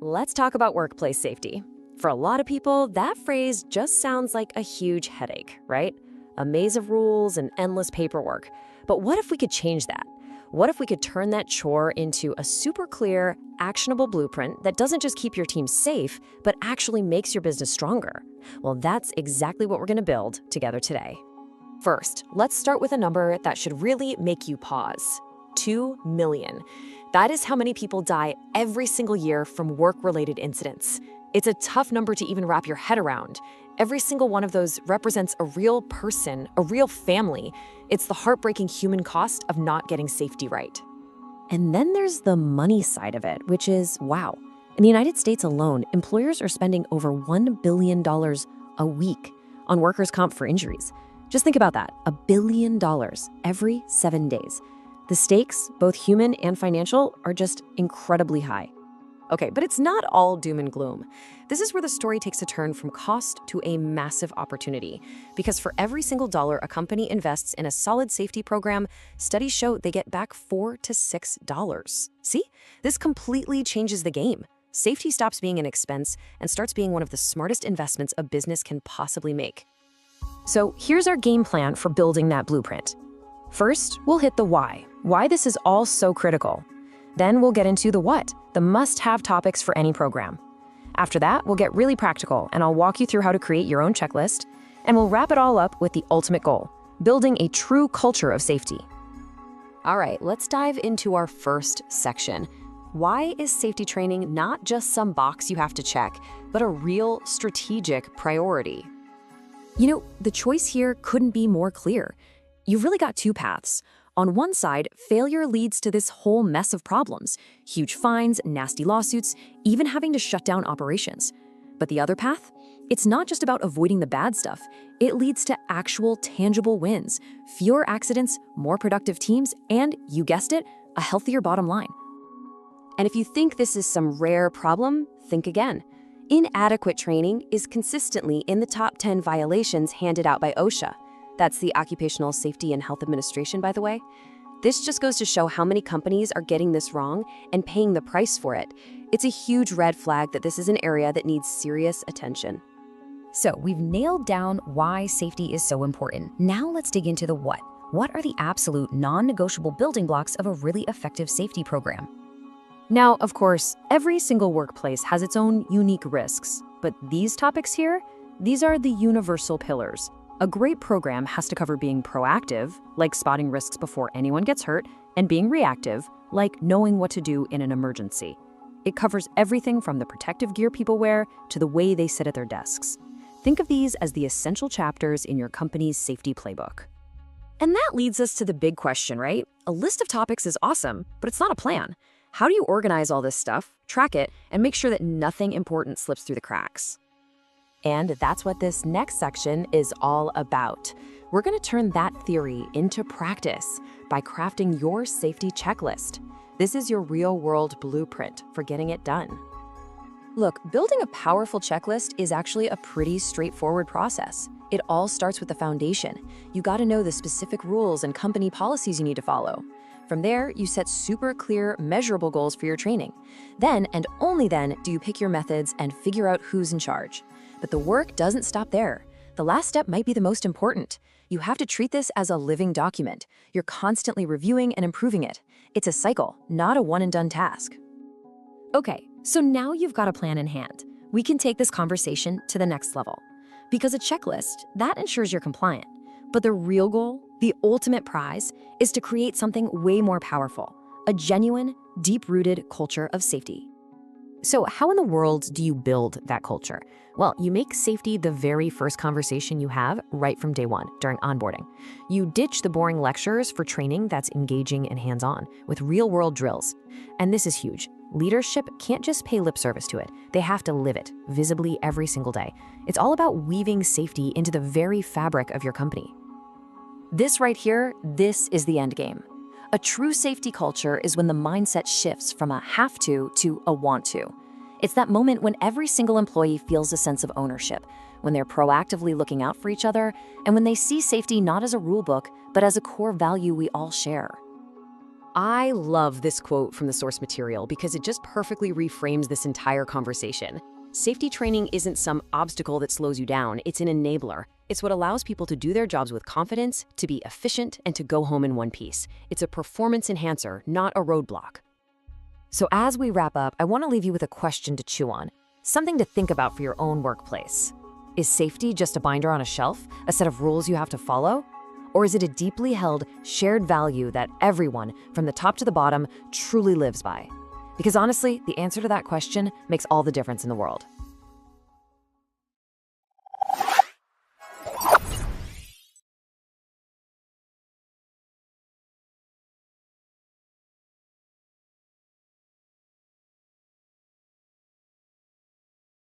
Let's talk about workplace safety. For a lot of people, that phrase just sounds like a huge headache, right? A maze of rules and endless paperwork. But what if we could change that? What if we could turn that chore into a super clear, actionable blueprint that doesn't just keep your team safe, but actually makes your business stronger? Well, that's exactly what we're going to build together today. First, let's start with a number that should really make you pause. 2 million. That is how many people die every single year from work-related incidents. It's a tough number to even wrap your head around. Every single one of those represents a real person, a real family. It's the heartbreaking human cost of not getting safety right. And then there's the money side of it, which is, wow. In the United States alone, employers are spending over $1 billion a week on workers' comp for injuries. Just think about that, $1 billion every 7 days. The stakes, both human and financial, are just incredibly high. Okay, but it's not all doom and gloom. This is where the story takes a turn from cost to a massive opportunity. Because for every single dollar a company invests in a solid safety program, studies show they get back $4 to $6. See? This completely changes the game. Safety stops being an expense and starts being one of the smartest investments a business can possibly make. So here's our game plan for building that blueprint. First, we'll hit the why this is all so critical. Then we'll get into the what, the must-have topics for any program. After that, we'll get really practical, and I'll walk you through how to create your own checklist, and we'll wrap it all up with the ultimate goal, building a true culture of safety. All right, let's dive into our first section. Why is safety training not just some box you have to check, but a real strategic priority? You know, the choice here couldn't be more clear. You've really got two paths. On one side, failure leads to this whole mess of problems, huge fines, nasty lawsuits, even having to shut down operations. But the other path? It's not just about avoiding the bad stuff. It leads to actual tangible wins, fewer accidents, more productive teams, and, you guessed it, a healthier bottom line. And if you think this is some rare problem, think again. Inadequate training is consistently in the top 10 violations handed out by OSHA. That's the Occupational Safety and Health Administration, by the way. This just goes to show how many companies are getting this wrong and paying the price for it. It's a huge red flag that this is an area that needs serious attention. So we've nailed down why safety is so important. Now let's dig into the what. What are the absolute non-negotiable building blocks of a really effective safety program? Now, of course, every single workplace has its own unique risks, but these topics here, these are the universal pillars. A great program has to cover being proactive, like spotting risks before anyone gets hurt, and being reactive, like knowing what to do in an emergency. It covers everything from the protective gear people wear to the way they sit at their desks. Think of these as the essential chapters in your company's safety playbook. And that leads us to the big question, right? A list of topics is awesome, but it's not a plan. How do you organize all this stuff, track it, and make sure that nothing important slips through the cracks? And that's what this next section is all about. We're going to turn that theory into practice by crafting your safety checklist. This is your real-world blueprint for getting it done. Look, building a powerful checklist is actually a pretty straightforward process. It all starts with the foundation. You got to know the specific rules and company policies you need to follow. From there, you set super clear, measurable goals for your training. Then, and only then, do you pick your methods and figure out who's in charge. But the work doesn't stop there. The last step might be the most important. You have to treat this as a living document. You're constantly reviewing and improving it. It's a cycle, not a one-and-done task. Okay, so now you've got a plan in hand. We can take this conversation to the next level. Because a checklist, that ensures you're compliant. But the real goal, the ultimate prize, is to create something way more powerful, a genuine, deep-rooted culture of safety. So how in the world do you build that culture? Well, you make safety the very first conversation you have right from day one during onboarding. You ditch the boring lectures for training that's engaging and hands-on with real-world drills. And this is huge. Leadership can't just pay lip service to it. They have to live it visibly every single day. It's all about weaving safety into the very fabric of your company. This right here, this is the end game. A true safety culture is when the mindset shifts from a have to a want to. It's that moment when every single employee feels a sense of ownership, when they're proactively looking out for each other, and when they see safety not as a rule book, but as a core value we all share. I love this quote from the source material because it just perfectly reframes this entire conversation. Safety training isn't some obstacle that slows you down, it's an enabler. It's what allows people to do their jobs with confidence, to be efficient, and to go home in one piece. It's a performance enhancer, not a roadblock. So as we wrap up, I want to leave you with a question to chew on, something to think about for your own workplace. Is safety just a binder on a shelf, a set of rules you have to follow? Or is it a deeply held, shared value that everyone, from the top to the bottom, truly lives by? Because honestly, the answer to that question makes all the difference in the world.